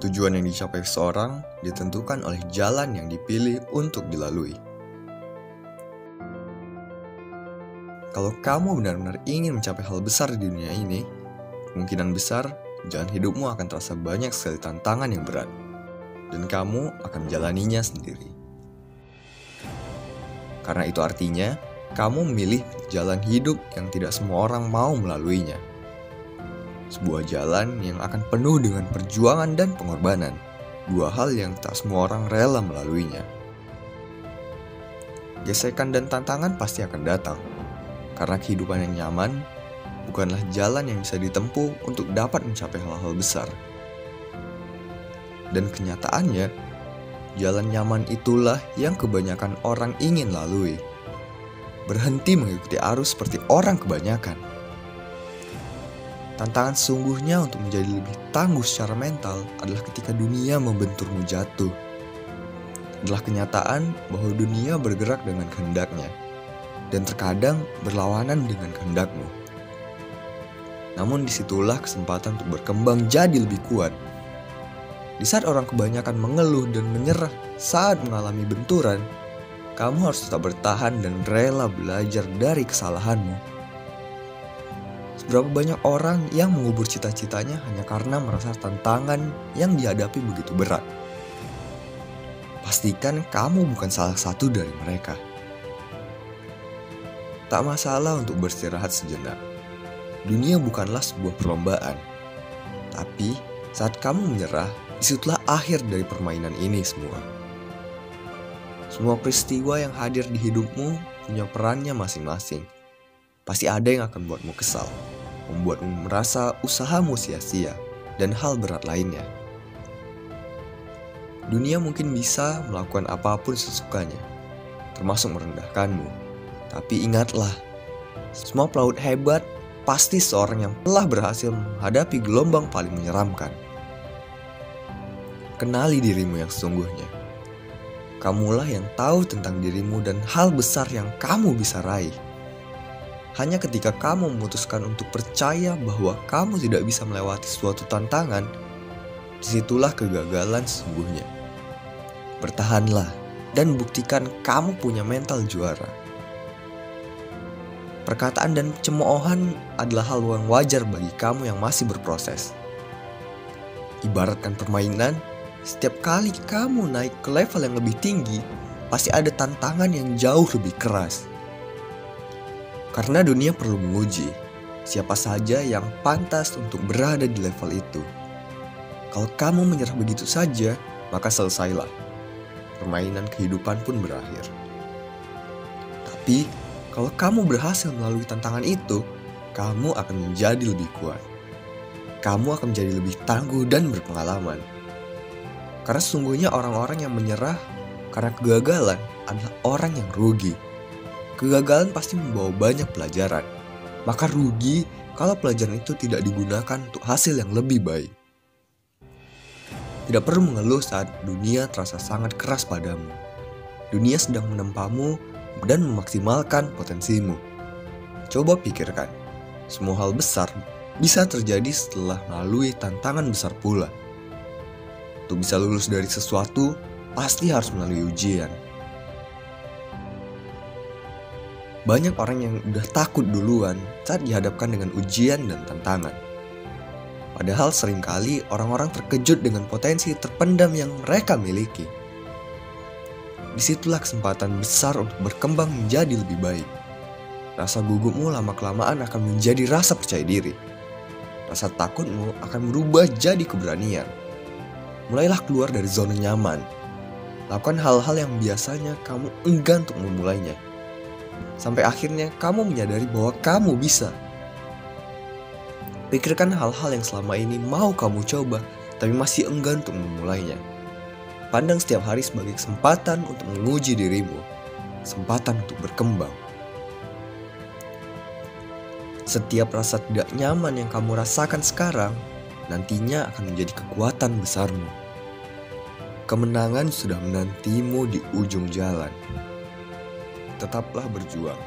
Tujuan yang dicapai seseorang ditentukan oleh jalan yang dipilih untuk dilalui. Kalau kamu benar-benar ingin mencapai hal besar di dunia ini, kemungkinan besar jalan hidupmu akan terasa banyak sekali tantangan yang berat, dan kamu akan menjalaninya sendiri. Karena itu artinya, kamu memilih jalan hidup yang tidak semua orang mau melaluinya. Sebuah jalan yang akan penuh dengan perjuangan dan pengorbanan, dua hal yang tak semua orang rela melaluinya. Gesekan dan tantangan pasti akan datang, karena kehidupan yang nyaman bukanlah jalan yang bisa ditempuh untuk dapat mencapai hal-hal besar. Dan kenyataannya, jalan nyaman itulah yang kebanyakan orang ingin lalui. Berhenti mengikuti arus seperti orang kebanyakan. Tantangan sesungguhnya untuk menjadi lebih tangguh secara mental adalah ketika dunia membenturmu jatuh. Adalah kenyataan bahwa dunia bergerak dengan kehendaknya, dan terkadang berlawanan dengan kehendakmu. Namun disitulah kesempatan untuk berkembang jadi lebih kuat. Di saat orang kebanyakan mengeluh dan menyerah saat mengalami benturan, kamu harus tetap bertahan dan rela belajar dari kesalahanmu. Seberapa banyak orang yang mengubur cita-citanya hanya karena merasa tantangan yang dihadapi begitu berat. Pastikan kamu bukan salah satu dari mereka. Tak masalah untuk beristirahat sejenak. Dunia bukanlah sebuah perlombaan. Tapi saat kamu menyerah, disitulah akhir dari permainan ini semua. Semua peristiwa yang hadir di hidupmu punya perannya masing-masing. Pasti ada yang akan membuatmu kesal, membuatmu merasa usahamu sia-sia, dan hal berat lainnya. Dunia mungkin bisa melakukan apapun sesukanya, termasuk merendahkanmu. Tapi ingatlah, semua pelaut hebat pasti seorang yang telah berhasil menghadapi gelombang paling menyeramkan. Kenali dirimu yang sesungguhnya. Kamulah yang tahu tentang dirimu dan hal besar yang kamu bisa raih. Hanya ketika kamu memutuskan untuk percaya bahwa kamu tidak bisa melewati suatu tantangan, disitulah kegagalan sesungguhnya. Bertahanlah dan buktikan kamu punya mental juara. Perkataan dan cemoohan adalah hal yang wajar bagi kamu yang masih berproses. Ibaratkan permainan, setiap kali kamu naik ke level yang lebih tinggi, pasti ada tantangan yang jauh lebih keras. Karena dunia perlu menguji siapa saja yang pantas untuk berada di level itu. Kalau kamu menyerah begitu saja, maka selesailah. Permainan kehidupan pun berakhir. Tapi, kalau kamu berhasil melalui tantangan itu, kamu akan menjadi lebih kuat. Kamu akan menjadi lebih tangguh dan berpengalaman. Karena sesungguhnya orang-orang yang menyerah karena kegagalan adalah orang yang rugi. Kegagalan pasti membawa banyak pelajaran. Maka rugi kalau pelajaran itu tidak digunakan untuk hasil yang lebih baik. Tidak perlu mengeluh saat dunia terasa sangat keras padamu. Dunia sedang menempamu dan memaksimalkan potensimu. Coba pikirkan, semua hal besar bisa terjadi setelah melalui tantangan besar pula. Untuk bisa lulus dari sesuatu, pasti harus melalui ujian. Banyak orang yang udah takut duluan saat dihadapkan dengan ujian dan tantangan. Padahal seringkali orang-orang terkejut dengan potensi terpendam yang mereka miliki. Disitulah kesempatan besar untuk berkembang menjadi lebih baik. Rasa gugupmu lama-kelamaan akan menjadi rasa percaya diri. Rasa takutmu akan berubah jadi keberanian. Mulailah keluar dari zona nyaman. Lakukan hal-hal yang biasanya kamu enggan untuk memulainya. Sampai akhirnya kamu menyadari bahwa kamu bisa. Pikirkan hal-hal yang selama ini mau kamu coba, tapi masih enggan untuk memulainya. Pandang setiap hari sebagai kesempatan untuk menguji dirimu, kesempatan untuk berkembang. Setiap rasa tidak nyaman yang kamu rasakan sekarang, nantinya akan menjadi kekuatan besarmu. Kemenangan sudah menantimu di ujung jalan. Tetaplah berjuang.